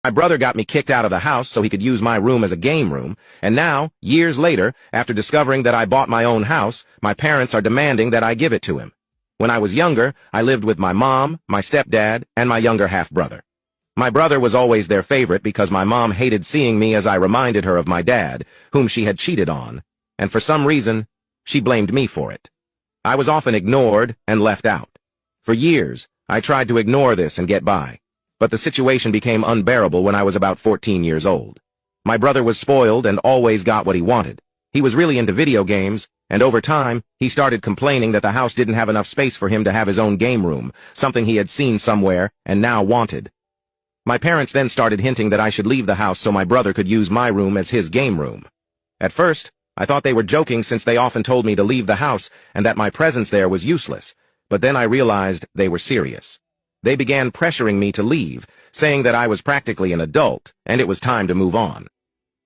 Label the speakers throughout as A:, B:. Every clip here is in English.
A: My brother got me kicked out of the house so he could use my room as a game room, and now, years later, after discovering that I bought my own house, my parents are demanding that I give it to him. When I was younger, I lived with my mom, my stepdad, and my younger half-brother. My brother was always their favorite because my mom hated seeing me as I reminded her of my dad, whom she had cheated on, and for some reason, she blamed me for it. I was often ignored and left out. For years, I tried to ignore this and get by. But the situation became unbearable when I was about 14 years old. My brother was spoiled and always got what he wanted. He was really into video games, and over time, he started complaining that the house didn't have enough space for him to have his own game room, something he had seen somewhere and now wanted. My parents then started hinting that I should leave the house so my brother could use my room as his game room. At first, I thought they were joking since they often told me to leave the house and that my presence there was useless, but then I realized they were serious. They began pressuring me to leave, saying that I was practically an adult, and it was time to move on.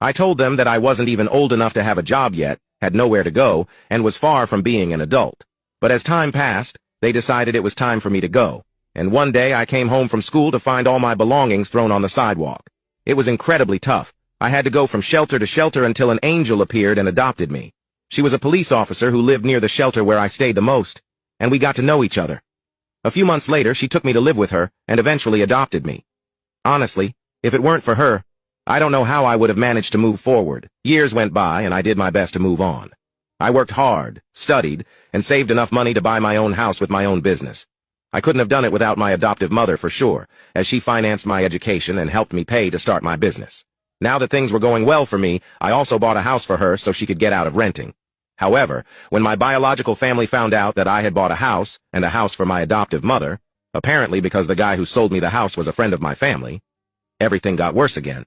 A: I told them that I wasn't even old enough to have a job yet, had nowhere to go, and was far from being an adult. But as time passed, they decided it was time for me to go, and one day I came home from school to find all my belongings thrown on the sidewalk. It was incredibly tough. I had to go from shelter to shelter until an angel appeared and adopted me. She was a police officer who lived near the shelter where I stayed the most, and we got to know each other. A few months later, she took me to live with her and eventually adopted me. Honestly, if it weren't for her, I don't know how I would have managed to move forward. Years went by and I did my best to move on. I worked hard, studied, and saved enough money to buy my own house with my own business. I couldn't have done it without my adoptive mother for sure, as she financed my education and helped me pay to start my business. Now that things were going well for me, I also bought a house for her so she could get out of renting. However, when my biological family found out that I had bought a house, and a house for my adoptive mother, apparently because the guy who sold me the house was a friend of my family, everything got worse again.